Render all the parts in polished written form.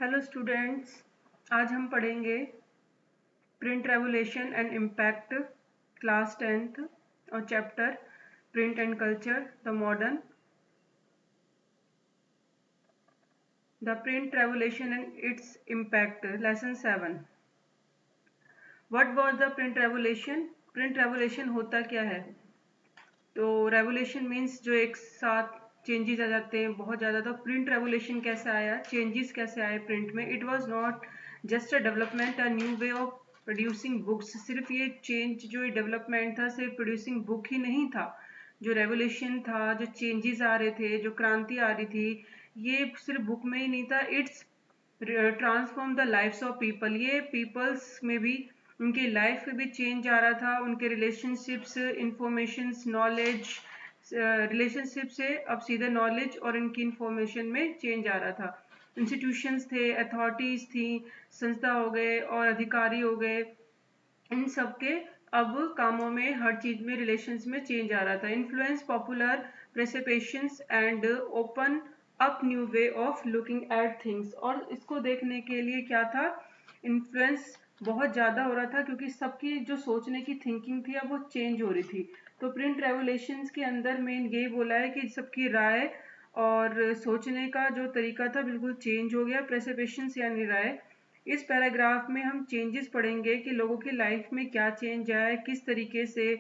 Hello students, आज हम पढ़ेंगे print revolution and impact, class 10th और chapter print and culture the modern, the print revolution and its impact, lesson 7। What was the print revolution? Print revolution होता क्या है? तो revolution means जो एक साथ चेंजेस आ जाते हैं बहुत ज़्यादा। तो प्रिंट रेवोल्यूशन कैसे आया, चेंजेस कैसे आए प्रिंट में? It was not just a development, a new way of producing books. सिर्फ ये चेंज जो डेवलपमेंट था सिर्फ प्रोड्यूसिंग बुक ही नहीं था। जो रेवोल्यूशन था, जो चेंजेस आ रहे थे, जो क्रांति आ रही थी, ये सिर्फ बुक में ही नहीं था। It's transform the lifes of people. ये पीपल्स में भी, उनकी लाइफ में भी चेंज आ रहा था। उनके रिलेशनशिप्स, इंफॉर्मेशंस, नॉलेज, रिलेशनशिप से अब सीधे नॉलेज और इनकी इंफॉर्मेशन में चेंज आ रहा था। इंस्टीट्यूशंस थे, अथॉरिटीज थी, संस्था हो गए और अधिकारी हो गए, इन सब के अब कामों में, हर चीज में, रिलेशंस में चेंज आ रहा था। Influence popular precipitations and open up new way of looking at things. और इसको देखने के लिए क्या था, इन्फ्लुएंस बहुत ज़्यादा हो रहा था क्योंकि सबकी जो सोचने की थिंकिंग थी अब वो चेंज हो रही थी। तो प्रिंट रेवोल्यूशंस के अंदर मेन यही बोला है कि सबकी राय और सोचने का जो तरीका था बिल्कुल चेंज हो गया। प्रेसिपेशंस यानी राय। इस पैराग्राफ में हम चेंजेस पढ़ेंगे कि लोगों की लाइफ में क्या चेंज आया, किस तरीके से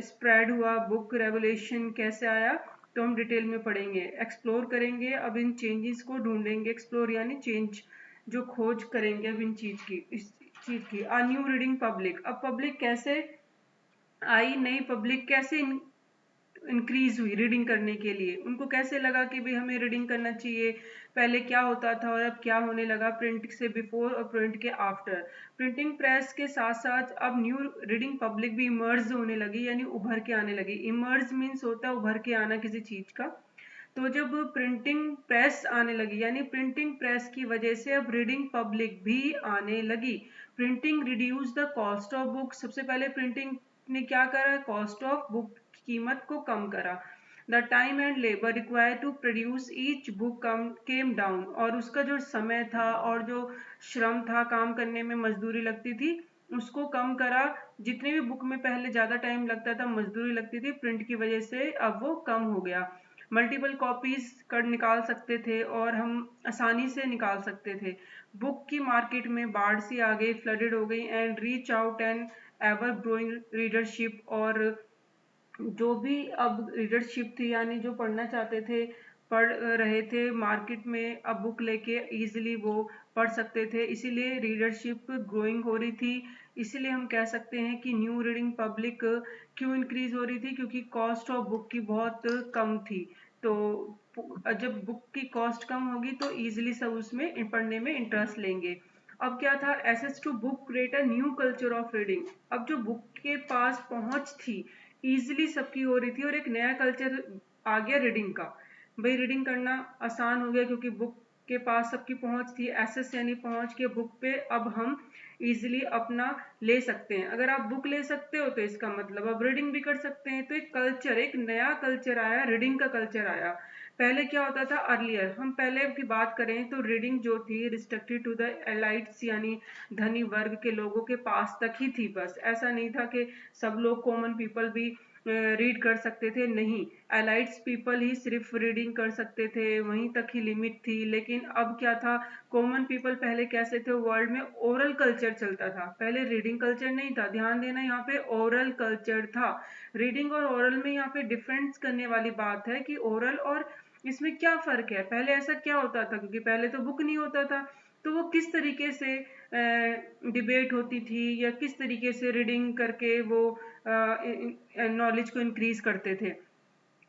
स्प्रेड हुआ, बुक रेवोल्यूशन कैसे आया, तो हम डिटेल में पढ़ेंगे, एक्सप्लोर करेंगे। अब इन चेंजेस को ढूंढेंगे। एक्सप्लोर यानी चेंज, जो खोज करेंगे अब इन चीज की, इस चीज की। आ न्यू रीडिंग पब्लिक। अब पब्लिक कैसे आई, नई पब्लिक कैसे इंक्रीज हुई रीडिंग करने के लिए? उनको कैसे लगा कि भाई हमें रीडिंग करना चाहिए? पहले क्या होता था और अब क्या होने लगा, प्रिंट से बिफोर और प्रिंट के आफ्टर। प्रिंटिंग प्रेस के साथ साथ अब न्यू रीडिंग पब्लिक भी इमर्ज होने लगी, यानी उभर के आने लगी। इमर्ज मीन्स होता है उभर के आना किसी चीज का। तो जब प्रिंटिंग प्रेस आने लगी, यानी प्रिंटिंग प्रेस की वजह से अब रीडिंग पब्लिक भी आने लगी। Printing reduce the cost of book. सबसे पहले प्रिंटिंग ने क्या करा, कॉस्ट ऑफ बुक की कीमत को कम करा। The time and labour required to produce each book came down. और उसका जो समय था और जो श्रम था, काम करने में मजदूरी लगती थी, उसको कम करा। जितने भी बुक में पहले ज्यादा टाइम लगता था, मजदूरी लगती थी, प्रिंट की वजह से अब वो कम हो गया। मल्टीपल कॉपीज कर निकाल सकते थे और हम आसानी से निकाल सकते थे। बुक की मार्केट में बाढ़ सी आ गई, फ्लडेड हो गई, and reach out and ever growing readership. और जो भी अब रीडरशिप थी, यानी जो पढ़ना चाहते थे, पढ़ रहे थे मार्केट में, अब बुक लेके इजीली वो पढ़ सकते थे, इसीलिए रीडरशिप ग्रोइंग हो रही थी। इसीलिए हम कह सकते हैं कि न्यू रीडिंग पब्लिक क्यों इंक्रीज हो रही थी, क्योंकि कॉस्ट ऑफ बुक की बहुत कम थी। तो जब बुक की कॉस्ट कम होगी तो इजीली सब उसमें पढ़ने में इंटरेस्ट लेंगे। अब क्या था, access to book create a new culture of reading. अब जो बुक के पास पहुंच थी इजीली सबकी हो रही थी और एक नया कल्चर आ गया रीडिंग का। भाई रीडिंग करना आसान हो गया क्योंकि बुक के पास सबकी पहुंच थी। एसेस यानी पहुंच के बुक पे अब हम इजीली अपना ले सकते हैं। अगर आप बुक ले सकते हो तो इसका मतलब अब रीडिंग भी कर सकते हैं। तो एक कल्चर, एक नया कल्चर आया, रीडिंग का कल्चर आया। पहले क्या होता था, अर्लियर, हम पहले की बात करें तो रीडिंग जो थी रिस्ट्रिक्टेड टू द एलाइट्स, यानी धनी वर्ग के लोगों के पास तक ही थी। बस ऐसा नहीं था कि सब लोग, कॉमन पीपल भी रीड कर सकते थे, नहीं। एलाइट्स पीपल ही सिर्फ रीडिंग कर सकते थे, वहीं तक ही लिमिट थी। लेकिन अब क्या था, कॉमन पीपल पहले कैसे थे, वर्ल्ड में ओरल कल्चर चलता था, पहले रीडिंग कल्चर नहीं था। ध्यान देना, यहाँ पे ओरल कल्चर था। रीडिंग और ओरल में यहाँ पे डिफरेंस करने वाली बात है कि ओरल और इसमें क्या फर्क है। पहले ऐसा क्या होता था, क्योंकि पहले तो बुक नहीं होता था, तो वो किस तरीके से डिबेट होती थी या किस तरीके से रीडिंग करके वो नॉलेज को इंक्रीज करते थे।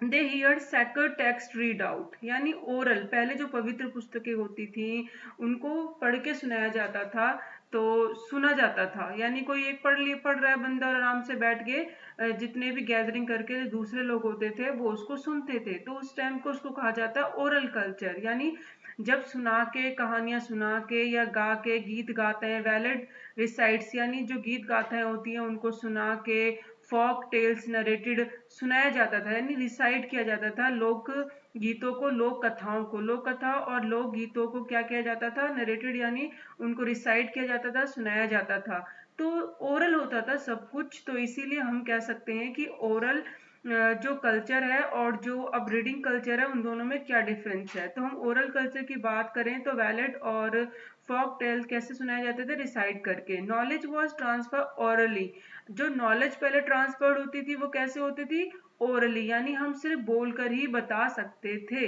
They hear sacred text read out, यानी ओरल, पहले जो पवित्र पुस्तकें होती थी उनको पढ़ के सुनाया जाता था, तो सुना जाता था। यानी कोई एक पढ़ रहा है बंदा और आराम से बैठ के जितने भी गैदरिंग करके दूसरे लोग होते थे वो उसको सुनते थे, तो उस टाइम को उसको कहा जाता है ओरल कल्चर। यानी जब सुना के, कहानियां सुना के या गा के, गीत गाते हैं, वैलिड रिसाइट्स, यानी जो गीत गाथाएं होती हैं उनको सुना के, फॉक टेल्स नरेटेड, सुनाया जाता था, यानी रिसाइट किया जाता था। लोक गीतों को, लोक कथाओं को, लोक कथा और लोक गीतों को क्या किया जाता था, नरेटेड यानी उनको रिसाइट किया जाता था, सुनाया जाता था। तो ओरल होता था सब कुछ, तो इसीलिए हम कह सकते हैं कि ओरल जो कल्चर है और जो अब रीडिंग कल्चर है उन दोनों में क्या डिफरेंस है। तो हम ओरल कल्चर की बात करें तो वैलिड और फोक टेल्स कैसे सुनाए जाते थे, रिसाइट करके। नॉलेज वाज ट्रांसफर ओरली, जो नॉलेज पहले ट्रांसफर होती थी वो कैसे होती थी, ओरली, यानी हम सिर्फ बोलकर ही बता सकते थे।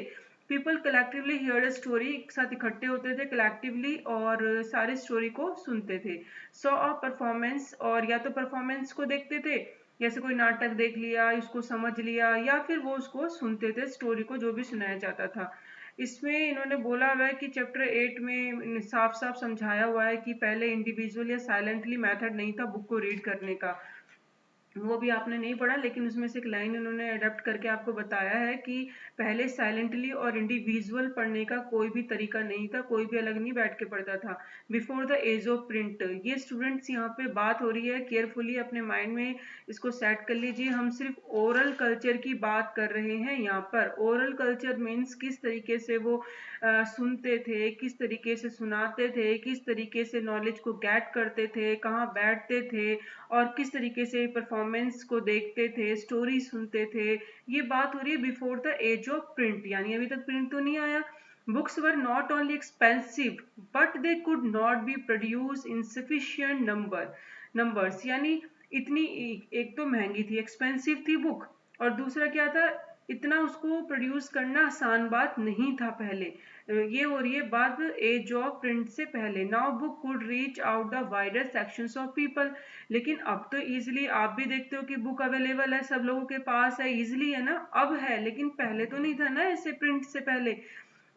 People collectively here a story, एक साथ इकट्ठे होते थे कलेक्टिवली और सारी स्टोरी को सुनते थे। सॉ अ परफॉर्मेंस, और या तो परफॉर्मेंस को देखते थे, जैसे कोई नाटक देख लिया, उसको समझ लिया, या फिर वो उसको सुनते थे, स्टोरी को जो भी सुनाया जाता था। इसमें इन्होंने बोला हुआ है कि चैप्टर 8 में साफ साफ समझाया हुआ है कि पहले इंडिविजुअल या साइलेंटली मेथड नहीं था बुक को रीड करने का। वो भी आपने नहीं पढ़ा, लेकिन उसमें से एक लाइन उन्होंने अडेप्ट करके आपको बताया है कि पहले साइलेंटली और इंडिविजुअल पढ़ने का कोई भी तरीका नहीं था, कोई भी अलग नहीं बैठ के पढ़ता था। Before the age of print, ये स्टूडेंट्स यहाँ पे बात हो रही है, केयरफुली अपने माइंड में इसको सेट कर लीजिए। हम सिर्फ ओरल कल्चर की बात कर रहे हैं यहाँ पर। ओरल कल्चर मीन्स किस तरीके से वो सुनते थे, किस तरीके से सुनाते थे, किस तरीके से नॉलेज को गेट करते थे, कहाँ बैठते थे और किस तरीके से परफॉर्मेंस को देखते थे, स्टोरी सुनते थे। ये बात हो रही है before the age of print, यानी अभी तक प्रिंट तो नहीं आया। Books were not only expensive but they could not be produce in sufficient numbers, यानी इतनी, एक तो महंगी थी, एक्सपेंसिव थी बुक, और दूसरा क्या था, इतना उसको प्रोड्यूस करना आसान बात नहीं था पहले। ये हो रही है बात एज ऑफ प्रिंट से पहले। Now book could reach out the wider sections of people, लेकिन अब तो इजीली आप भी देखते हो कि बुक अवेलेबल है, सब लोगों के पास है, इजीली है ना, अब है, लेकिन पहले तो नहीं था ना ऐसे, प्रिंट से पहले।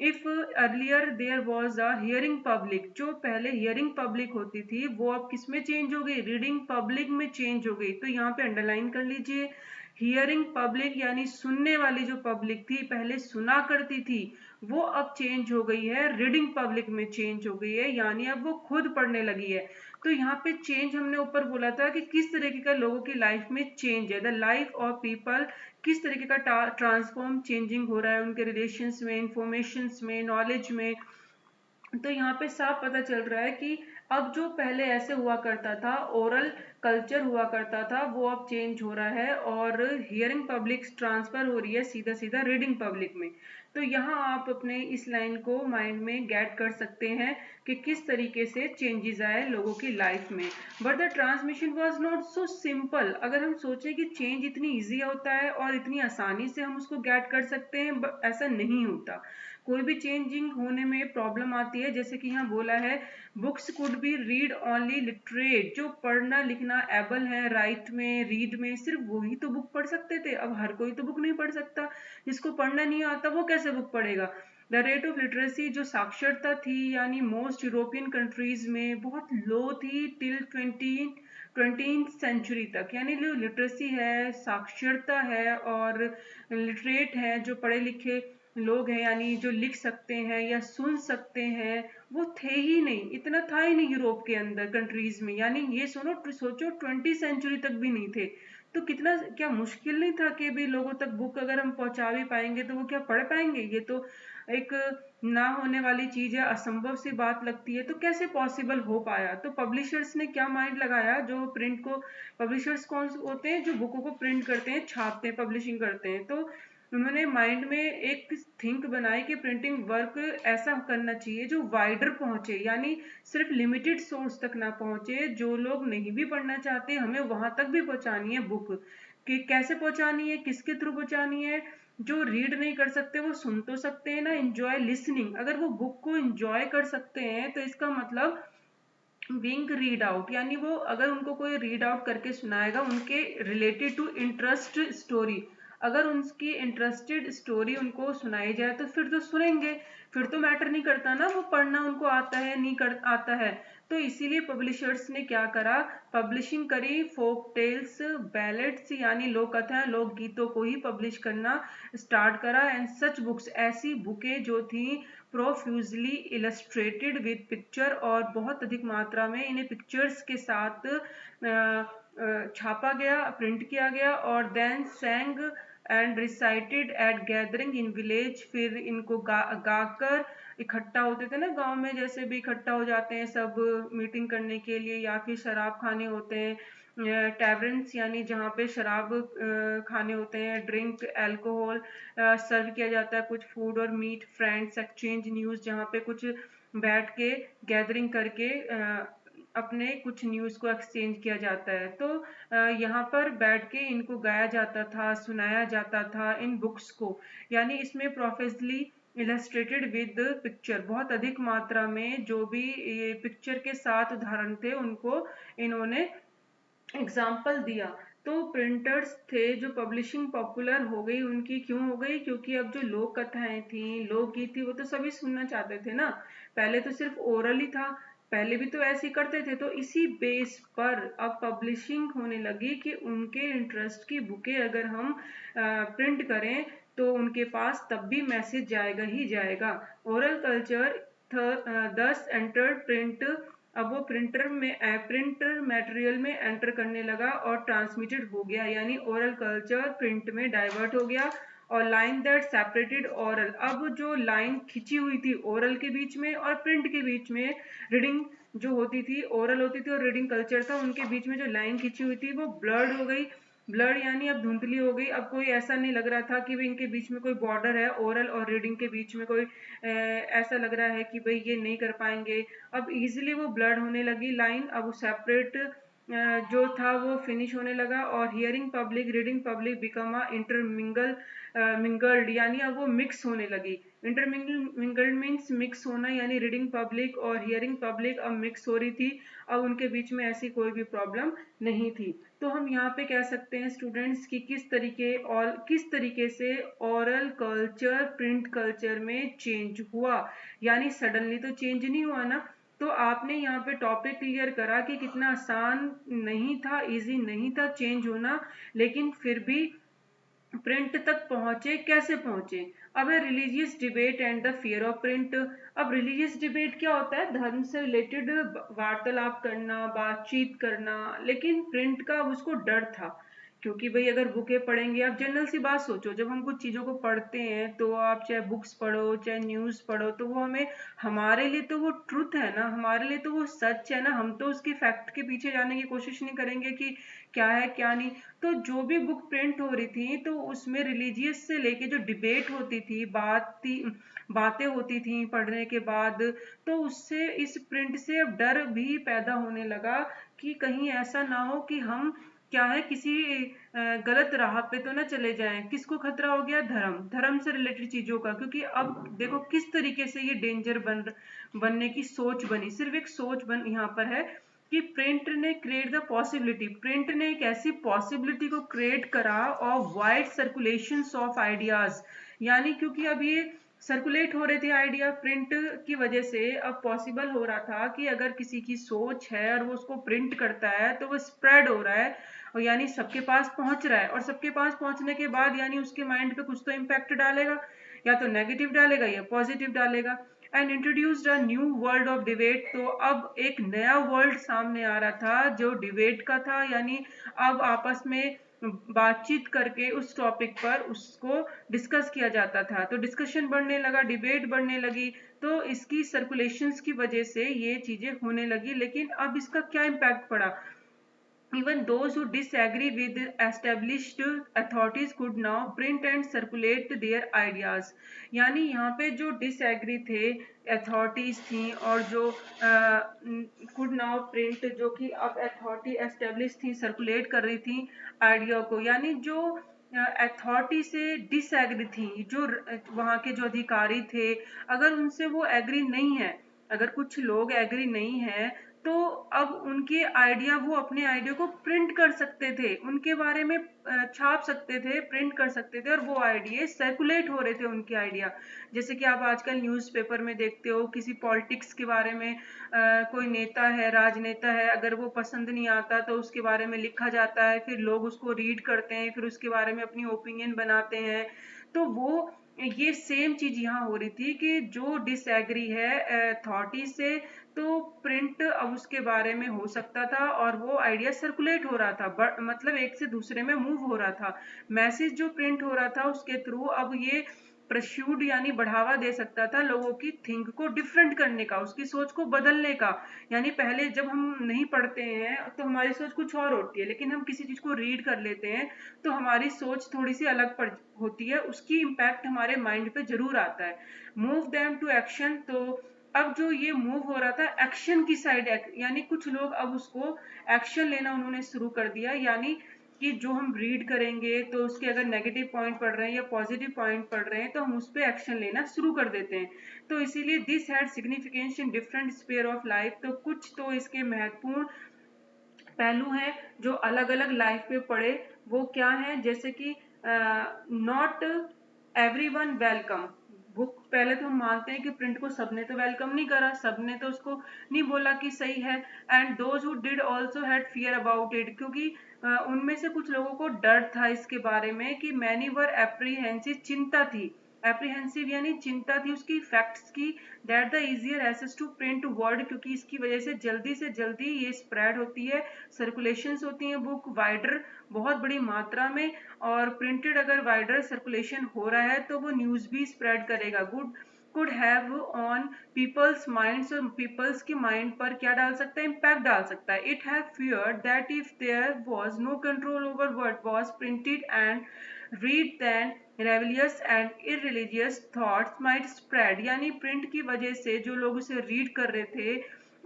If earlier there was a hearing public, जो पहले हियरिंग पब्लिक होती थी वो अब किस में चेंज हो गई, रीडिंग पब्लिक में चेंज हो गई। तो यहाँ पे अंडरलाइन कर लीजिए, हियरिंग पब्लिक यानी सुनने वाली जो पब्लिक थी, पहले सुना करती थी, वो अब चेंज हो गई है, रीडिंग पब्लिक में चेंज हो गई है, यानी अब वो खुद पढ़ने लगी है। तो यहाँ पे चेंज हमने ऊपर बोला था कि किस तरीके का लोगों की लाइफ में चेंज है, द लाइफ ऑफ पीपल किस तरीके का ट्रांसफॉर्म चेंजिंग हो रहा है उनके रिलेशंस में, इंफॉर्मेशंस में, नॉलेज में। तो यहाँ पे साफ पता चल रहा है कि अब जो पहले ऐसे हुआ करता था, ओरल कल्चर हुआ करता था, वो अब चेंज हो रहा है और हियरिंग पब्लिक ट्रांसफर हो रही है सीधा सीधा रीडिंग पब्लिक में। तो यहाँ आप अपने इस लाइन को माइंड में गेट कर सकते हैं कि किस तरीके से चेंजेस आए लोगों की लाइफ में। But the transmission was not so simple. अगर हम सोचें कि चेंज इतनी ईजी होता है और इतनी आसानी से हम उसको गेट कर सकते हैं, ऐसा नहीं होता। कोई भी चेंजिंग होने में प्रॉब्लम आती है, जैसे कि यहाँ बोला है books could be read only literate, जो पढ़ना लिखना एबल है, राइट में, रीड में, सिर्फ वही तो बुक पढ़ सकते थे। अब हर कोई तो बुक नहीं पढ़ सकता, जिसको पढ़ना नहीं आता वो कैसे बुक पढ़ेगा। द रेट ऑफ लिटरेसी, जो साक्षरता थी, यानी मोस्ट यूरोपियन कंट्रीज में बहुत लो थी टिल 20th सेंचुरी तक, यानी जो लिटरेसी है, साक्षरता है और लिटरेट है, जो पढ़े लिखे लोग हैं, यानी जो लिख सकते हैं या सुन सकते हैं, वो थे ही नहीं, इतना था ही नहीं यूरोप के अंदर कंट्रीज में, यानी ये सोचो 20th सेंचुरी तक भी नहीं थे। तो कितना क्या मुश्किल नहीं था कि भी लोगों तक बुक अगर हम पहुंचा भी पाएंगे तो वो क्या पढ़ पाएंगे, ये तो एक ना होने वाली चीज है, असंभव सी बात लगती है। तो कैसे पॉसिबल हो पाया, तो पब्लिशर्स ने क्या माइंड लगाया, जो प्रिंट को, पब्लिशर्स कौन होते हैं, जो बुकों को प्रिंट करते हैं, छापते हैं, पब्लिशिंग करते हैं, तो उन्होंने माइंड में एक थिंक बनाई कि प्रिंटिंग वर्क ऐसा करना चाहिए जो वाइडर पहुंचे, यानी सिर्फ लिमिटेड सोर्स तक ना पहुंचे, जो लोग नहीं भी पढ़ना चाहते हमें वहां तक भी पहुंचानी है बुक। कि कैसे पहुंचानी है, किसके थ्रू पहुंचानी है, जो रीड नहीं कर सकते वो सुन तो सकते हैं ना, इंजॉय लिसनिंग, अगर वो बुक को इंजॉय कर सकते हैं तो इसका मतलब बीइंग रीड आउट, यानी वो अगर उनको कोई रीड आउट करके सुनाएगा उनके रिलेटेड टू इंटरेस्ट स्टोरी, अगर उनकी इंटरेस्टेड स्टोरी उनको सुनाई जाए तो फिर तो सुनेंगे, फिर तो मैटर नहीं करता ना वो पढ़ना उनको आता है नहीं कर आता है। तो इसीलिए पब्लिशर्स ने क्या करा, पब्लिशिंग करी फोक टेल्स, बैलेट्स यानी लोक कथाएं, लोक गीतों को ही पब्लिश करना स्टार्ट करा। एंड सच बुक्स, ऐसी बुकें जो थी प्रोफ्यूजली इलस्ट्रेटेड विद पिक्चर, और बहुत अधिक मात्रा में इन्हें पिक्चर्स के साथ छापा गया, प्रिंट किया गया, और then sang and recited at gathering in village. फिर इनको गाकर इकट्ठा होते थे ना गांव में, जैसे भी इकट्ठा हो जाते हैं सब मीटिंग करने के लिए, या फिर शराब खाने होते हैं, टैवर्न्स यानी जहाँ पे शराब खाने होते हैं, ड्रिंक अल्कोहल सर्व किया जाता है, कुछ फूड और मीट फ्रेंड्स एक्सचेंज न्यूज़, जहाँ पे कुछ बैठ के गैदरिंग करके अपने कुछ न्यूज़ को एक्सचेंज किया जाता है। तो यहाँ पर बैठ के इनको गाया जाता था, सुनाया जाता था इन बुक्स को, यानी इसमें प्रोफेशनली इलस्ट्रेटेड विद पिक्चर, बहुत अधिक मात्रा में जो भी ये पिक्चर के साथ उदाहरण थे उनको इन्होंने एग्जाम्पल दिया। तो प्रिंटर्स थे जो पब्लिशिंग पॉपुलर हो गई उनकी, क्यों हो गई? क्योंकि अब जो लोक कथाएं थी, लोकगीत थी, वो तो सभी सुनना चाहते थे ना। पहले तो सिर्फ ओरल ही था, पहले भी तो ऐसे ही करते थे। तो इसी बेस पर अब पब्लिशिंग होने लगी कि उनके इंटरेस्ट की बुकें अगर हम प्रिंट करें तो उनके पास तब भी मैसेज जाएगा ही जाएगा। ओरल कल्चर दस एंटर्ड प्रिंट। अब वो प्रिंटर मटेरियल में एंटर करने लगा और ट्रांसमिटेड हो गया, यानी ओरल कल्चर प्रिंट में डाइवर्ट हो गया। और लाइन दैट सेपरेटेड ओरल, अब जो लाइन खिंची हुई थी ओरल के बीच में और प्रिंट के बीच में, रीडिंग जो होती थी, ओरल होती थी और रीडिंग कल्चर था, उनके बीच में जो लाइन खिंची हुई थी वो ब्लर्ड हो गई। ब्लड यानी अब धुंधली हो गई। अब कोई ऐसा नहीं लग रहा था कि भाई इनके बीच में कोई बॉर्डर है, ओरल और रीडिंग के बीच में कोई ऐसा लग रहा है कि भाई ये नहीं कर पाएंगे। अब इजीली वो ब्लड होने लगी लाइन, अब वो सेपरेट जो था वो फिनिश होने लगा। और hearing public reading public become a mingled, यानी अब वो मिक्स होने लगी। मिंगल्ड मीन्स मिक्स होना, यानी रीडिंग पब्लिक और हियरिंग पब्लिक अब मिक्स हो रही थी। अब उनके बीच में ऐसी कोई भी प्रॉब्लम नहीं थी। तो हम यहाँ पे कह सकते हैं स्टूडेंट्स कि किस तरीके से ओरल कल्चर प्रिंट कल्चर में चेंज हुआ। यानी सडनली तो चेंज नहीं हुआ ना। तो आपने यहाँ पे टॉपिक क्लियर करा कि कितना आसान नहीं था, इजी नहीं था चेंज होना, लेकिन फिर भी प्रिंट तक पहुंचे, कैसे पहुंचे? अब है religious debate and the fear of print. अब रिलीजियस डिबेट क्या होता है? धर्म से रिलेटेड वार्तालाप करना, बातचीत करना, लेकिन प्रिंट का उसको डर था, क्योंकि भाई अगर बुकें पढ़ेंगे, आप जनरल सी बात सोचो, जब हम कुछ चीज़ों को पढ़ते हैं तो आप चाहे बुक्स पढ़ो चाहे न्यूज़ पढ़ो, तो वो हमें, हमारे लिए तो वो ट्रुथ है ना, हमारे लिए तो वो सच है ना, हम तो उसके फैक्ट के पीछे जाने की कोशिश नहीं करेंगे कि क्या है क्या नहीं। तो जो भी बुक प्रिंट हो रही थी तो उसमें रिलीजियस से लेके जो डिबेट होती थी, बातें होती थी पढ़ने के बाद, तो उससे इस प्रिंट से अब डर भी पैदा होने लगा कि कहीं ऐसा ना हो कि हम क्या है किसी गलत राह पे तो ना चले जाएं। किसको खतरा हो गया? धर्म से रिलेटेड चीजों का, क्योंकि अब देखो किस तरीके से ये डेंजर बनने की सोच बनी, सिर्फ एक सोच बन यहाँ पर है कि प्रिंट ने क्रिएट द पॉसिबिलिटी, प्रिंट ने एक ऐसी पॉसिबिलिटी को क्रिएट करा of wide circulation of ideas. यानी क्योंकि अब ये सर्कुलेट हो रहे थे आइडिया, प्रिंट की वजह से अब पॉसिबल हो रहा था कि अगर किसी की सोच है और वो उसको प्रिंट करता है तो वो स्प्रेड हो रहा है, और यानी सबके पास पहुंच रहा है, और सबके पास पहुंचने के बाद यानी उसके माइंड पे कुछ तो इम्पैक्ट डालेगा, या तो नेगेटिव डालेगा या पॉजिटिव डालेगा। And introduced a new world of debate. तो अब एक नया वर्ल्ड सामने आ रहा था जो डिबेट का था, यानी अब आपस में बातचीत करके उस टॉपिक पर उसको डिस्कस किया जाता था, तो डिस्कशन बढ़ने लगा, डिबेट बढ़ने लगी। तो इसकी सर्कुलेशंस की वजह से ये चीजें होने लगी। लेकिन अब इसका क्या इम्पैक्ट पड़ा? Even those who disagree with established authorities could now print and circulate their ideas। यानी यहाँ पे जो disagree थे, authorities थी, और जो could now print, जो कि अब authority established थी, circulate कर रही थी idea को, यानी जो अथॉरिटी से डिसएग्री थी, जो वहाँ के जो अधिकारी थे, अगर उनसे वो एग्री नहीं है, अगर कुछ लोग एग्री नहीं है, तो अब उनके आइडिया, वो अपने आइडिया को प्रिंट कर सकते थे, उनके बारे में छाप सकते थे, प्रिंट कर सकते थे, और वो आइडिया सर्कुलेट हो रहे थे उनके आइडिया। जैसे कि आप आजकल न्यूज़पेपर में देखते हो किसी पॉलिटिक्स के बारे में, कोई नेता है, राजनेता है, अगर वो पसंद नहीं आता तो उसके बारे में लिखा जाता है, फिर लोग उसको रीड करते हैं, फिर उसके बारे में अपनी ओपिनियन बनाते हैं। तो वो ये सेम चीज यहाँ हो रही थी कि जो डिसएग्री है अथॉरिटी से, तो प्रिंट अब उसके बारे में हो सकता था और वो आइडिया सर्कुलेट हो रहा था, मतलब एक से दूसरे में मूव हो रहा था। मैसेज जो प्रिंट हो रहा था उसके थ्रू अब ये प्रश्यूड यानी बढ़ावा दे सकता था लोगों की थिंक को डिफरेंट करने का, उसकी सोच को बदलने का। यानी पहले जब हम नहीं पढ़ते हैं तो हमारी सोच कुछ और होती है, लेकिन हम किसी चीज को रीड कर लेते हैं तो हमारी सोच थोड़ी सी अलग पड़ होती है, उसकी इम्पैक्ट हमारे माइंड पे जरूर आता है। मूव देम टू एक्शन, तो अब जो ये मूव हो रहा था एक्शन की साइड, यानी कुछ लोग अब उसको एक्शन लेना उन्होंने शुरू कर दिया। यानी कि जो हम रीड करेंगे तो उसके अगर नेगेटिव पॉइंट पढ़ रहे हैं या पॉजिटिव पॉइंट पढ़ रहे हैं तो हम उस पर एक्शन लेना शुरू कर देते हैं। तो इसीलिए this had significance in different sphere of life, तो कुछ तो इसके महत्वपूर्ण पहलू हैं जो अलग अलग लाइफ में पड़े। वो क्या है, जैसे कि नॉट एवरीवन वेलकम बुक। पहले तो हम मानते हैं कि प्रिंट को सबने तो वेलकम नहीं करा, सबने तो उसको नहीं बोला कि सही है। And those who did also had fear about it, क्योंकि उनमें से कुछ लोगों को डर था इसके बारे में कि मैनी वर एप्रीहेंसिव, चिंता थी। एप्रीहेंसिव यानी चिंता थी उसकी फैक्ट्स की, that the easier access to print word, क्योंकि इसकी वजह से जल्दी ये स्प्रेड होती है, सर्कुलेशंस होती हैं बुक वाइडर, बहुत बड़ी मात्रा में। और प्रिंटेड अगर वाइडर सर्कुलेशन हो रहा है तो वो न्यूज़ भी स्प्रेड करेगा। Good could have on people's minds, और पीपल्स की माइंड पर क्या डाल सकता है, इम्पैक्ट डाल सकता है। It have fear that if there was no control over what was printed and read then rebellious and irreligious thoughts might spread, यानी प्रिंट की वजह से जो लोग उसे रीड कर रहे थे,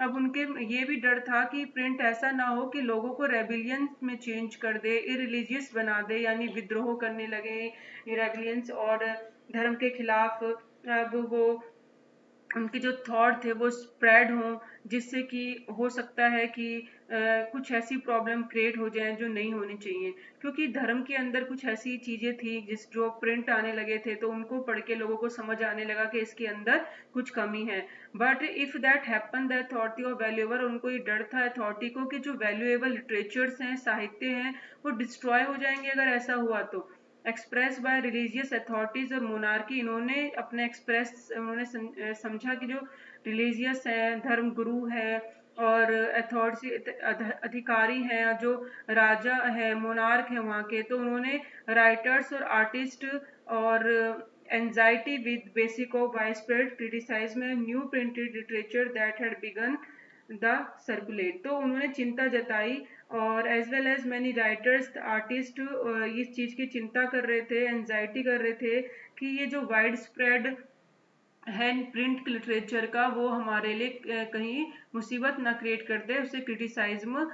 अब उनके ये भी डर था कि प्रिंट ऐसा ना हो कि लोगों को रेबिलियंस में चेंज कर दे, इरिलीजियस बना दे, यानी विद्रोह करने लगे, रेबिलियंस और धर्म के खिलाफ। अब वो उनके जो थॉट थे वो स्प्रेड हों, जिससे कि हो सकता है कि कुछ ऐसी प्रॉब्लम क्रिएट हो जाए जो नहीं होनी चाहिए। क्योंकि धर्म के अंदर कुछ ऐसी चीजें थी जिस जो प्रिंट आने लगे थे तो उनको पढ़ के लोगों को समझ आने लगा कि इसके अंदर कुछ कमी है। But if that happen the authority of valuable, उनको ये डर था अथॉरिटी को कि जो वैल्यूएबल लिटरेचर्स हैं, साहित्य हैं, वो डिस्ट्रॉय हो जाएंगे अगर ऐसा हुआ तो। एक्सप्रेस बाय रिलीजियस अथॉरिटीज और मोनार्की, इन्होंने अपने एक्सप्रेस उन्होंने समझा कि जो रिलीजियस है, धर्म गुरु है और अथॉरिटी अधिकारी हैं, जो राजा है, मोनार्क है वहाँ के, तो उन्होंने राइटर्स और आर्टिस्ट और anxiety with basic of wide spread criticise में new printed literature that had begun the circulate, तो उन्होंने चिंता जताई। और as well as many writers artist इस चीज़ की चिंता कर रहे थे, एंजाइटी कर रहे थे कि ये जो वाइड स्प्रेड है प्रिंट लिटरेचर का वो हमारे लिए कहीं मुसीबत ना क्रिएट कर दे, उसे क्रिटिसाइज्म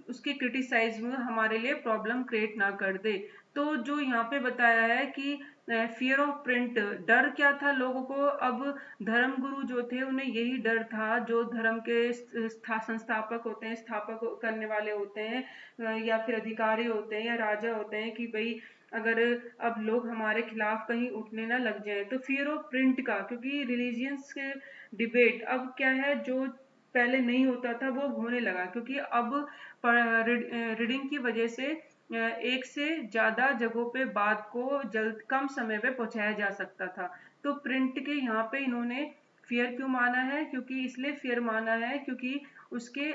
उसके क्रिटिसाइज्म हमारे लिए प्रॉब्लम क्रिएट ना कर दे। तो जो यहाँ पे बताया है कि फियर ऑफ प्रिंट, डर क्या था लोगों को, अब धर्म गुरु जो थे उन्हें यही डर था, जो धर्म के संस्थापक होते हैं, स्थापक करने वाले होते हैं, या फिर अधिकारी होते हैं या राजा होते हैं, कि भाई अगर अब लोग हमारे खिलाफ कहीं उठने ना लग जाए, तो फियर ऑफ प्रिंट का, क्योंकि रिलीजियंस के डिबेट अब क्या है जो पहले नहीं होता था वो होने लगा, क्योंकि अब रीडिंग की वजह से एक से ज्यादा जगहों पे बात को जल्द कम समय पे पहुंचाया जा सकता था। तो प्रिंट के यहाँ पे इन्होंने फियर क्यों माना है, क्योंकि इसलिए फियर माना है क्योंकि उसके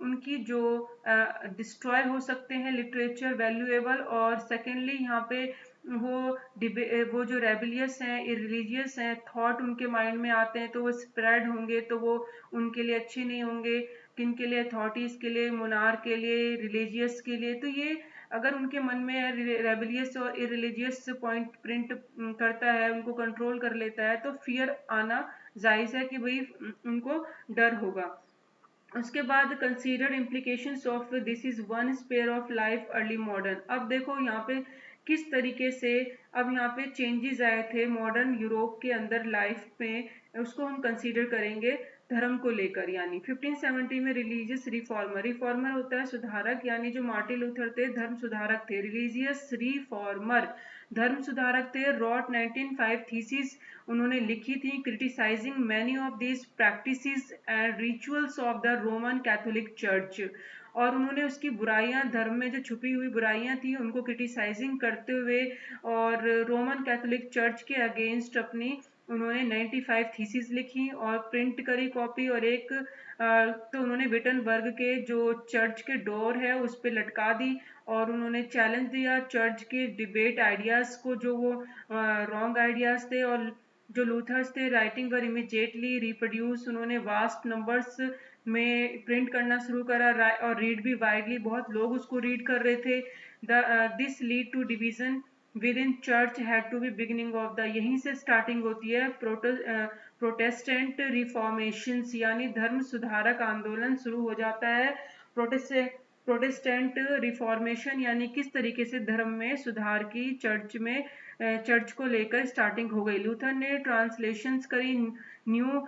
उनकी जो डिस्ट्रॉय हो सकते हैं लिटरेचर वैल्यूएबल, और सेकेंडली यहाँ पे वो जो रेबिलियस हैं, इरिलीजियस हैं, थॉट उनके माइंड में आते हैं तो वो स्प्रेड होंगे, तो वो उनके लिए अच्छे नहीं होंगे। किन के लिए, अथॉरिटीज के लिए, मोनार्क के लिए, रिलीजियस के लिए। तो ये अगर उनके मन में रेबिलियस और इरिलीजियस पॉइंट प्रिंट करता है, उनको कंट्रोल कर लेता है, तो फियर आना जायज है कि भाई उनको डर होगा। उसके बाद consider implications of this is one sphere of life early modern. अब देखो यहाँ पे किस तरीके से अब यहाँ पे चेंजेस आए थे मॉडर्न यूरोप के अंदर लाइफ में, उसको हम कंसीडर करेंगे धर्म को लेकर। यानी 1570 में रिलीजियस रिफॉर्मर, रिफॉर्मर होता है सुधारक, यानी जो मार्टिन लूथर थे धर्म सुधारक थे, रिलीजियस रिफॉर्मर धर्म सुधारक थे। रॉट 1905 थीसिस उन्होंने लिखी थी, criticising many of these practices and rituals of the Roman Catholic church. और उन्होंने उसकी बुराइयां, धर्म में जो छुपी हुई बुराइयां थी उनको क्रिटिसाइजिंग करते हुए और रोमन कैथोलिक चर्च के अगेंस्ट अपनी उन्होंने 95 थीसिस लिखी और प्रिंट करी कॉपी, और एक तो उन्होंने विटनबर्ग के जो चर्च के डोर है उस पर लटका दी और उन्होंने चैलेंज दिया चर्च के डिबेट आइडियाज को, जो वो रॉन्ग आइडियाज थे। और जो लूथर्स थे, राइटिंग वर इमीडिएटली रिप्रोड्यूस, उन्होंने वास्ट नंबर्स में प्रिंट करना शुरू करा और रीड भी वाइडली, बहुत लोग उसको रीड कर रहे थे। This lead to division with in church had to be beginning of the, यहीं से स्टार्टिंग होती है प्रोटेस्टेंट रिफॉर्मेशन, यानी धर्म सुधारक आंदोलन शुरू हो जाता है। प्रोटेस्टेंट रिफॉर्मेशन यानी किस तरीके से धर्म में सुधार की चर्च को लेकर स्टार्टिंग हो गई। लूथर ने ट्रांसलेशंस करी, न्यू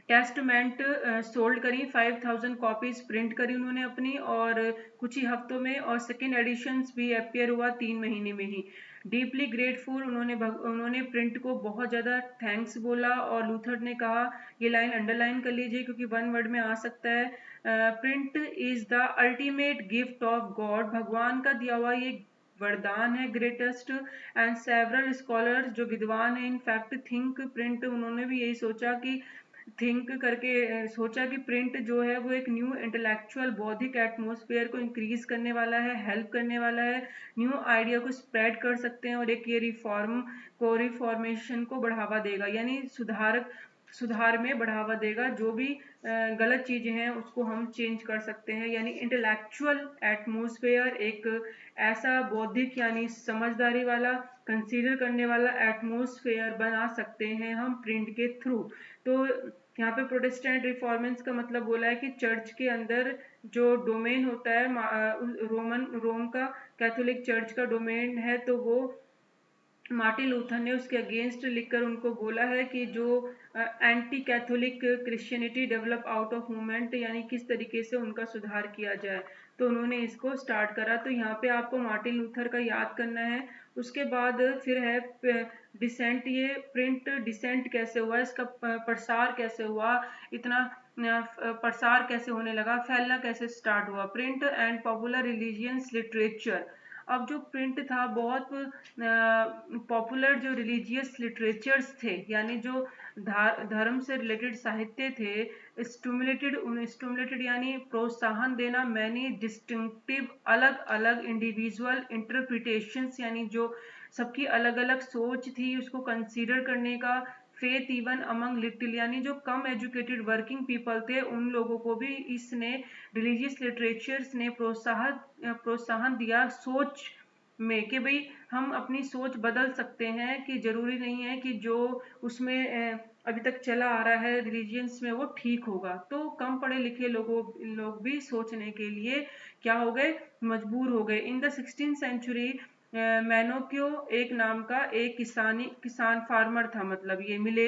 टेस्टमेंट सोल्ड करी, 5000 कॉपीज प्रिंट करी उन्होंने अपनी और कुछ ही हफ्तों में, और सेकेंड एडिशंस भी अपियर हुआ 3 महीने में ही। डीपली ग्रेटफुल, उन्होंने प्रिंट को बहुत ज़्यादा थैंक्स बोला। और लूथर ने कहा, ये लाइन अंडरलाइन कर लीजिए क्योंकि वन वर्ड में आ सकता है, print is the ultimate gift of God, भगवान का दिया हुआ ये वरदान है ग्रेटेस्ट। एंड सेवरल स्कॉलर्स, जो विद्वान है, इनफैक्ट थिंक प्रिंट, उन्होंने भी यही सोचा कि थिंक करके सोचा कि प्रिंट जो है वो एक न्यू इंटेलेक्चुअल बौद्धिक एटमॉस्फेयर को इंक्रीज करने वाला है, हेल्प करने वाला है, न्यू आइडिया को स्प्रेड कर सकते हैं और एक ये रिफॉर्मेशन को बढ़ावा देगा, यानी सुधार में बढ़ावा देगा। जो भी गलत चीजें हैं उसको हम चेंज कर सकते हैं, यानी इंटेलेक्चुअल एटमॉस्फेयर, एक ऐसा बौद्धिक यानी समझदारी वाला, कंसीडर करने वाला एटमॉस्फेयर बना सकते हैं हम प्रिंट के थ्रू। तो यहाँ पे प्रोटेस्टेंट रिफॉर्मेंस का मतलब बोला है कि चर्च के अंदर जो डोमेन होता है, रोम का कैथोलिक चर्च का डोमेन है, तो वो मार्टिन लूथर ने उसके अगेंस्ट लिखकर उनको बोला है कि जो anti Catholic Christianity develop out of movement, यानी किस तरीके से उनका सुधार किया जाए, तो उन्होंने इसको स्टार्ट करा। तो यहाँ पे आपको मार्टिन लूथर का याद करना है। उसके बाद फिर है डिसेंट, ये प्रिंट डिसेंट कैसे हुआ, इसका प्रसार कैसे हुआ, इतना प्रसार कैसे होने लगा, फैलना कैसे स्टार्ट हुआ। Print and popular religions literature, अब जो प्रिंट था बहुत पॉपुलर जो रिलीजियस लिटरेचर्स थे, यानी जो धर्म से रिलेटेड साहित्य थे, स्टिमुलेटेड यानी प्रोत्साहन देना, मैनी डिस्टिंक्टिव अलग अलग इंडिविजुअल इंटरप्रिटेशंस, यानी जो सबकी अलग अलग सोच थी उसको कंसीडर करने का, फेथ इवन अमंग लिटिल, यानी जो कम एजुकेटेड वर्किंग पीपल थे उन लोगों को भी इसने रिलीजियस लिटरेचर्स ने प्रोत्साहन दिया सोच में, कि भाई हम अपनी सोच बदल सकते हैं, कि जरूरी नहीं है कि जो उसमें अभी तक चला आ रहा है रिलीजियंस में वो ठीक होगा। तो कम पढ़े लिखे लोग भी सोचने के लिए क्या हो गए, मजबूर हो गए। इन द 16th सेंचुरी मैनोक्यो एक नाम का एक किसान फार्मर था, मतलब ये मिले,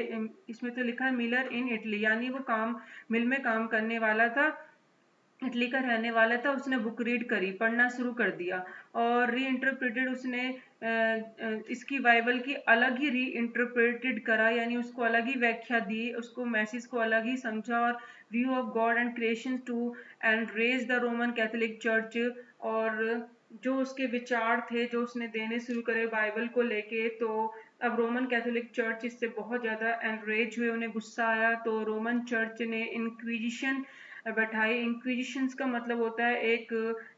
इसमें तो लिखा है मिलर इन इटली, यानी वो मिल में काम करने वाला था, इटली का रहने वाला था। उसने बुक रीड करी, पढ़ना शुरू कर दिया और री इंटरप्रेटेड, उसने इसकी बाइबल की अलग ही री इंटरप्रेटेड करा, यानी उसको अलग ही व्याख्या दी, उसको मैसेज को अलग ही समझा, और view of God and creation to enrage the Roman Catholic church. और जो उसके विचार थे जो उसने देने शुरू करे बाइबल को लेके, तो अब रोमन कैथोलिक चर्च इससे बहुत ज़्यादा एनरेज हुए, उन्हें गुस्सा आया, तो रोमन चर्च ने इंक्विजिशन बैठाई। इंक्विजिशंस का मतलब होता है एक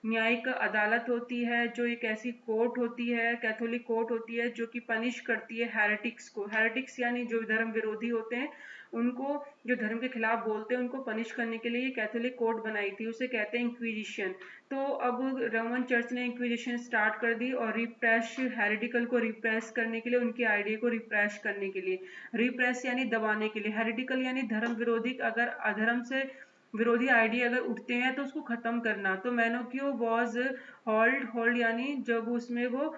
न्यायिक अदालत होती है, जो एक ऐसी कोर्ट होती है, कैथोलिक कोर्ट होती है, जो कि पनिश करती है हेरेटिक्स को। हेरेटिक्स यानी जो धर्म विरोधी होते हैं, उनको, जो धर्म के खिलाफ बोलते हैं, उनको पनिश करने के लिए ये कैथोलिक कोर्ट बनाई थी, उसे कहते हैं इंक्विजिशन। तो अब रोमन चर्च ने इंक्विजिशन स्टार्ट कर दी और रिप्रेस, हेरेटिकल को रिप्रेस करने के लिए, उनके आइडिया को रिप्रेस करने के लिए, रिप्रेस यानी दबाने के लिए, हेरेटिकल यानी धर्म विरोधी, अगर अधर्म से विरोधी आइडिया अगर उठते हैं तो उसको खत्म करना। तो मैनोक्यो वॉज होल्ड यानी जब उसमें वो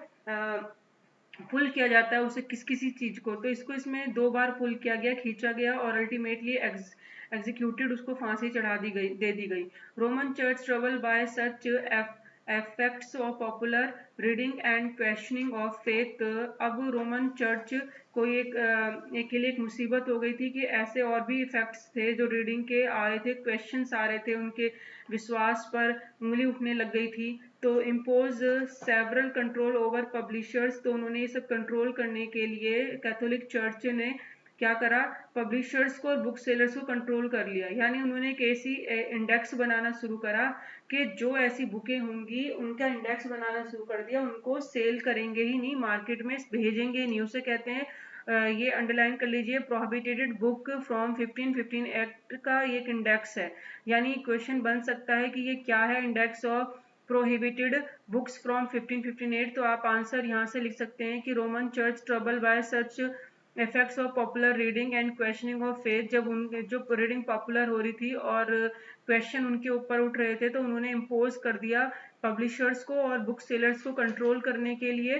पुल किया जाता है उसे किसी चीज को, तो इसको इसमें 2 बार पुल किया गया, खींचा गया और अल्टीमेटली एग्जीक्यूटेड, उसको फांसी चढ़ा दी गई, दे दी गई। Roman church trouble bye such effects of popular reading and questioning of faith. अब रोमन चर्च को एक के लिए एक मुसीबत हो गई थी कि ऐसे और भी इफेक्ट्स थे जो रीडिंग के आ रहे थे, क्वेश्चंस आ रहे थे, उनके विश्वास पर उंगली उठने लग गई थी। तो impose several control over publishers. तो उन्होंने ये सब कंट्रोल करने के लिए कैथोलिक चर्च ने क्या करा, पब्लिशर्स को और बुक सेलर्स को कंट्रोल कर लिया। यानी उन्होंने एक ऐसी इंडेक्स बनाना शुरू करा कि जो ऐसी बुकें होंगी उनका इंडेक्स बनाना शुरू कर दिया। उनको सेल करेंगे ही नहीं, मार्केट में भेजेंगे ही नहीं। उसे कहते हैं ये अंडरलाइन कर लीजिए, प्रोहिबिटेड बुक फ्रॉम 1515 एक्ट का एक इंडेक्स है। यानी क्वेश्चन बन सकता है कि ये क्या है, index of prohibited books from 1558। तो आप आंसर यहाँ से लिख सकते हैं कि Roman church trouble bye such effects of popular reading and questioning of faith. जब उनके जो रीडिंग पॉपुलर हो रही थी और क्वेश्चन उनके ऊपर उठ रहे थे, तो उन्होंने इम्पोज कर दिया पब्लिशर्स को और बुक सेलर्स को कंट्रोल करने के लिए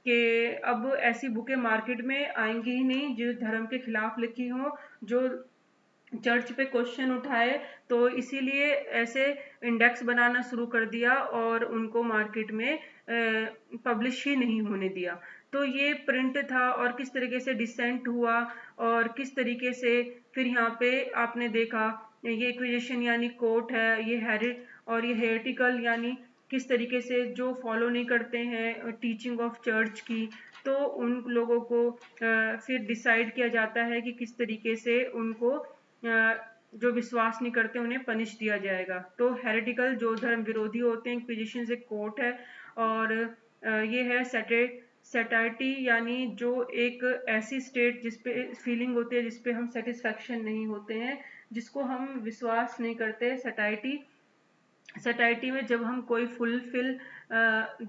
कि अब ऐसी बुकें मार्केट में आएंगी ही नहीं जो धर्म के खिलाफ लिखी हो, जो चर्च पे क्वेश्चन उठाए। तो इसीलिए ऐसे इंडेक्स बनाना शुरू कर दिया और उनको मार्केट में पब्लिश ही नहीं होने दिया। तो ये प्रिंट था और किस तरीके से डिसेंट हुआ और किस तरीके से फिर यहाँ पे आपने देखा ये एक्विजिशन यानी कोर्ट है, ये हेरिट और ये हेरेटिकल यानी किस तरीके से जो फॉलो नहीं करते हैं टीचिंग ऑफ चर्च की, तो उन लोगों को फिर डिसाइड किया जाता है कि किस तरीके से उनको जो विश्वास नहीं करते उन्हें पनिश दिया जाएगा। तो हेरेटिकल जो धर्म विरोधी होते हैं, इंक्विजिशन से कोर्ट है। और ये है सेटाइटी यानी जो एक ऐसी स्टेट जिसपे फीलिंग होती है, जिसपे हम सेटिस्फेक्शन नहीं होते हैं, जिसको हम विश्वास नहीं करते। सेटाइटी में जब हम कोई फुलफिल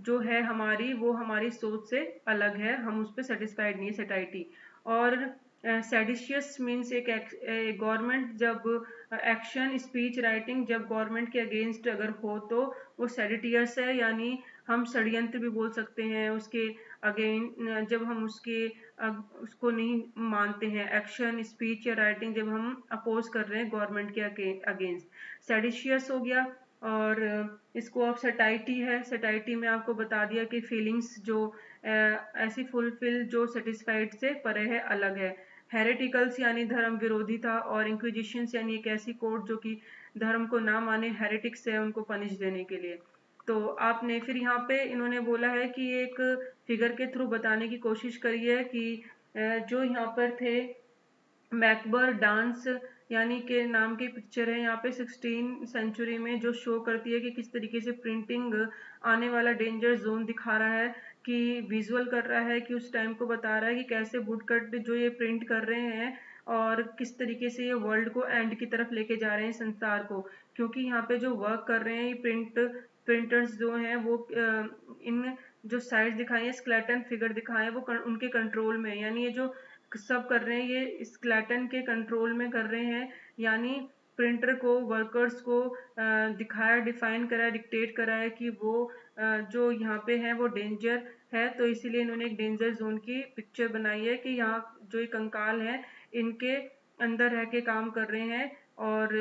जो है हमारी, वो हमारी सोच से अलग है, हम उस पर सेटिस्फाइड नहीं है, सेटाइटी। और सेडिशियस मीन्स एक गवर्नमेंट जब एक्शन स्पीच राइटिंग जब गवर्नमेंट के अगेंस्ट अगर हो तो वो सेडिटियस है। यानी हम षड्यंत्र भी बोल सकते हैं उसके अगेन, जब हम उसको नहीं मानते हैं, एक्शन स्पीच या राइटिंग जब हम अपोज कर रहे हैं गवर्नमेंट के अगेंस्ट, सेडिशियस हो गया। और इसको अब सेटाइटी है, सेटाइटी में आपको बता दिया कि फीलिंग्स जो ऐसी फुलफिल जो सेटिस्फाइड से परे है, अलग है। हेरेटिकल्स यानी धर्म विरोधी था, और इंक्विजिशंस यानी एक ऐसी कोर्ट जो कि धर्म को ना माने, हेरेटिक्स है उनको पनिश देने के लिए। तो आपने फिर यहाँ पे इन्होंने बोला है कि एक फिगर के थ्रू बताने की कोशिश करी है कि जो यहाँ पर थे मैकबर डांस यानी के नाम की पिक्चर है यहाँ पे 16 सेंचुरी में, जो शो करती है कि किस तरीके से प्रिंटिंग आने वाला डेंजर जोन दिखा रहा है, कि विजुअल कर रहा है, कि उस टाइम को बता रहा है कि कैसे वुडकट जो ये प्रिंट कर रहे हैं और किस तरीके से ये वर्ल्ड को एंड की तरफ लेके जा रहे हैं, संसार को। क्योंकि यहाँ पे जो वर्क कर रहे हैं ये प्रिंटर्स जो हैं वो इन जो साइज दिखाई है, स्केलेटन फिगर दिखाए हैं, वो उनके कंट्रोल में है। यानी ये जो सब कर रहे हैं ये स्केलेटन के कंट्रोल में कर रहे हैं। यानी प्रिंटर को, वर्कर्स को दिखाया, डिफाइन करा, डिक्टेट करा है कि वो जो यहाँ पे है वो डेंजर है। तो इसीलिए इन्होंने एक डेंजर जोन की पिक्चर बनाई है कि यहाँ जो ये कंकाल है इनके अंदर रह के काम कर रहे हैं और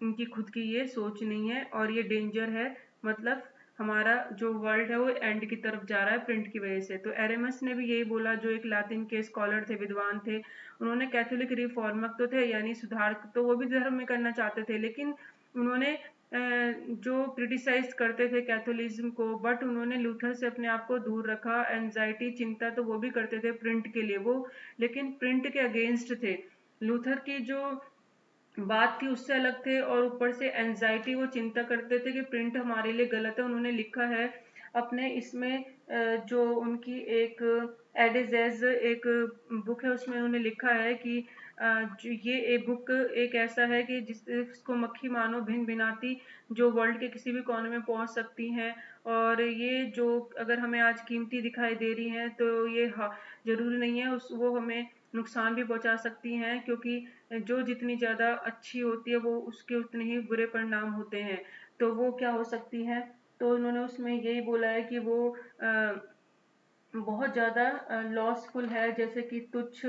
इनकी खुद की ये सोच नहीं है और ये डेंजर है। मतलब हमारा जो वर्ल्ड है वो एंड की तरफ जा रहा है प्रिंट की वजह से। तो एरेमस ने भी यही बोला, जो एक लातिन के स्कॉलर थे, विद्वान थे। उन्होंने कैथोलिक रिफॉर्मक तो थे, यानी सुधार तो वो भी धर्म में करना चाहते थे, लेकिन उन्होंने जो क्रिटिसाइज करते थे कैथोलिज्म को, बट उन्होंने लूथर से अपने आप को दूर रखा। एंजाइटी, चिंता तो वो भी करते थे प्रिंट के लिए वो, लेकिन प्रिंट के अगेंस्ट थे। लूथर की जो बात थी उससे अलग थे, और ऊपर से एंजाइटी, वो चिंता करते थे कि प्रिंट हमारे लिए गलत है। उन्होंने लिखा है अपने इसमें जो उनकी एक एडिजेज एक बुक है, उसमें उन्होंने लिखा है कि जो ये एक बुक एक ऐसा है कि जिसको मक्खी मानो भिन भिनाती, जो वर्ल्ड के किसी भी कोने में पहुंच सकती हैं। और ये जो अगर हमें आज कीमती दिखाई दे रही हैं, तो ये जरूरी नहीं है वो हमें नुकसान भी पहुंचा सकती हैं, क्योंकि जो जितनी ज़्यादा अच्छी होती है वो उसके उतने ही बुरे परिणाम होते हैं। तो वो क्या हो सकती हैं, तो उन्होंने उसमें यही बोला है कि वो बहुत ज़्यादा लॉसफुल है, जैसे कि तुच्छ,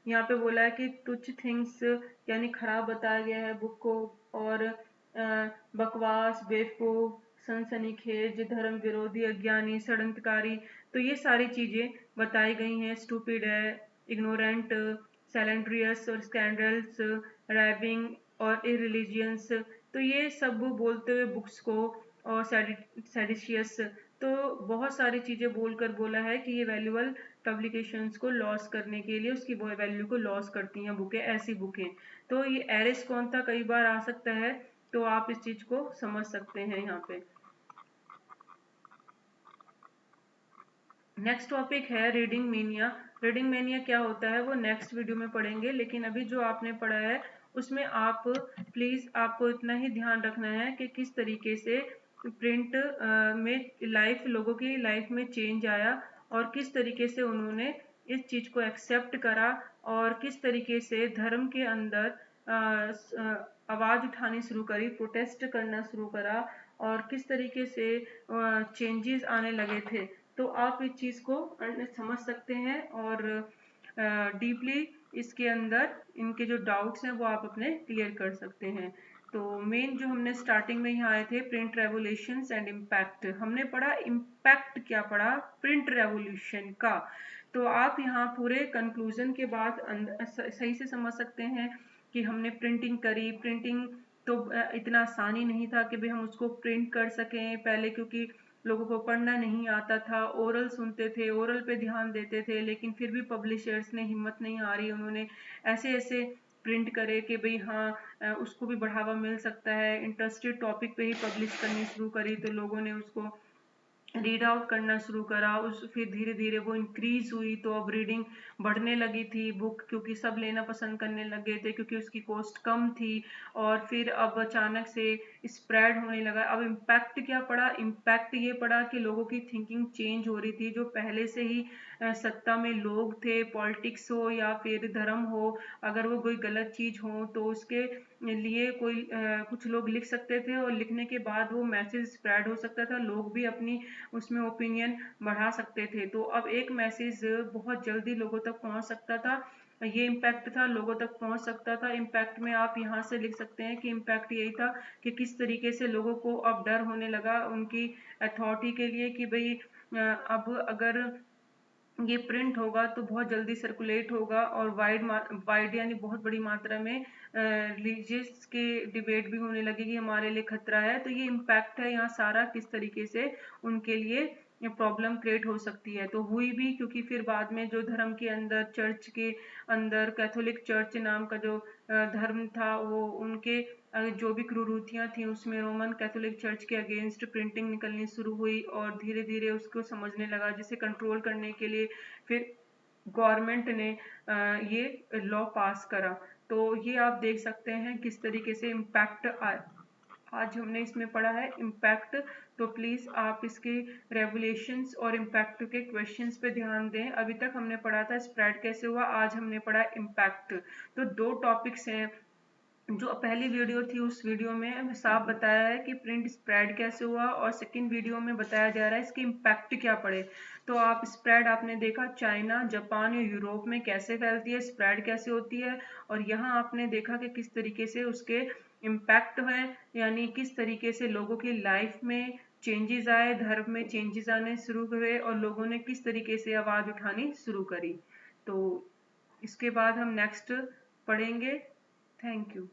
यहाँ पे बोला है कि तुच्छ थिंग्स यानी खराब बताया गया है बुक को, और बकवास, बेवकूफ, सनसनीखेज, धर्म विरोधी, अज्ञानी, षड्यंत्रकारी, तो ये सारी चीजें बताई गई हैं। स्टूपिड है, इग्नोरेंट, सैलेंड्रियस और स्कैंडल्स, रैबिंग और इरिलीजियंस, तो ये सब बोलते हुए बुक्स को, और सेडिशियस, तो बहुत सारी चीजें बोलकर बोला है कि ये वैल्यूबल पब्लिकेशंस को लॉस करने के लिए उसकी वैल्यू को लॉस करती हैं बुकें, ऐसी बुकें। तो ये एरिस कौन था, कई बार आ सकता है, तो आप इस चीज को समझ सकते हैं यहाँ पे। नेक्स्ट टॉपिक है रीडिंग मेनिया। रीडिंग मेनिया क्या होता है वो नेक्स्ट वीडियो में पढ़ेंगे, लेकिन अभी जो आपने पढ़ा है उसमें आप प्लीज आपको इतना ही ध्यान रखना है कि किस तरीके से प्रिंट में लाइफ, लोगों की लाइफ में चेंज आया और किस तरीके से उन्होंने इस चीज को एक्सेप्ट करा और किस तरीके से धर्म के अंदर आवाज उठानी शुरू करी, प्रोटेस्ट करना शुरू करा और किस तरीके से चेंजेस आने लगे थे। तो आप इस चीज को समझ सकते हैं और डीपली इसके अंदर इनके जो डाउट्स हैं वो आप अपने क्लियर कर सकते हैं। तो मेन जो हमने स्टार्टिंग में यहाँ आए थे, प्रिंट रेवोल्यूशंस एंड इम्पैक्ट, हमने पढ़ा इम्पैक्ट क्या पढ़ा, प्रिंट रेवोल्यूशन का। तो आप यहाँ पूरे कंक्लूजन के बाद सही से समझ सकते हैं कि हमने प्रिंटिंग करी। प्रिंटिंग तो इतना आसानी नहीं था कि भाई हम उसको प्रिंट कर सकें पहले, क्योंकि लोगों को पढ़ना नहीं आता था, ओरल सुनते थे, ओरल पे ध्यान देते थे, लेकिन फिर भी पब्लिशर्स ने हिम्मत नहीं हारी, उन्होंने ऐसे ऐसे प्रिंट करे कि भाई हाँ उसको भी बढ़ावा मिल सकता है। इंटरेस्टेड टॉपिक पे ही पब्लिश करनी शुरू करी तो लोगों ने उसको रीड आउट करना शुरू करा, उस फिर धीरे धीरे वो इंक्रीज हुई, तो अब रीडिंग बढ़ने लगी थी बुक, क्योंकि सब लेना पसंद करने लगे थे, क्योंकि उसकी कॉस्ट कम थी। और फिर अब अचानक से स्प्रेड होने लगा। अब इम्पैक्ट क्या पड़ा, इम्पैक्ट ये पड़ा कि लोगों की थिंकिंग चेंज हो रही थी। जो पहले से ही सत्ता में लोग थे, पॉलिटिक्स हो या फिर धर्म हो, अगर वो कोई गलत चीज हो तो उसके लिए कोई कुछ लोग लिख सकते थे और लिखने के बाद वो मैसेज स्प्रेड हो सकता था, लोग भी अपनी उसमें ओपिनियन बढ़ा सकते थे। तो अब एक मैसेज बहुत जल्दी लोगों तक पहुंच सकता था, ये इम्पैक्ट था, लोगों तक पहुंच सकता था। इम्पैक्ट में आप यहाँ से लिख सकते हैं कि इम्पैक्ट यही था कि किस तरीके से लोगों को अब डर होने लगा उनकी अथॉरिटी के लिए कि भाई अब अगर ये प्रिंट होगा तो बहुत जल्दी सर्कुलेट होगा और वाइड यानी बहुत बड़ी मात्रा में रिलीजियस के डिबेट भी होने लगेगी, हमारे लिए खतरा है। तो ये इम्पैक्ट है यहाँ सारा, किस तरीके से उनके लिए प्रॉब्लम क्रिएट हो सकती है। तो हुई भी, क्योंकि फिर बाद में जो धर्म के अंदर, चर्च के अंदर, कैथोलिक चर्च नाम का जो धर्म था, वो उनके जो भी क्रूरतियां थी उसमें रोमन कैथोलिक चर्च के अगेंस्ट प्रिंटिंग निकलनी शुरू हुई और धीरे धीरे उसको समझने लगा, जिसे कंट्रोल करने के लिए फिर गवर्नमेंट ने ये लॉ पास करा। तो ये आप देख सकते हैं किस तरीके से इम्पैक्ट आज हमने इसमें पढ़ा है इम्पैक्ट। तो प्लीज आप इसके रेगुलेशंस और इम्पैक्ट के क्वेश्चंस पे ध्यान दें। अभी तक हमने पढ़ा था स्प्रेड कैसे हुआ, आज हमने पढ़ा इम्पैक्ट। तो दो टॉपिक्स हैं। जो पहली वीडियो थी उस वीडियो में साफ बताया है कि प्रिंट स्प्रेड कैसे हुआ, और सेकंड वीडियो में बताया जा रहा है इसके इम्पैक्ट क्या पड़े। तो आप स्प्रेड आपने देखा चाइना, जापान या यूरोप में कैसे फैलती है, स्प्रेड कैसे होती है, और यहाँ आपने देखा कि किस तरीके से उसके इम्पैक्ट है, यानी किस तरीके से लोगों की लाइफ में चेंजेस आए, धर्म में चेंजेस आने शुरू हुए और लोगों ने किस तरीके से आवाज उठानी शुरू करी। तो इसके बाद हम नेक्स्ट पढ़ेंगे। Thank you.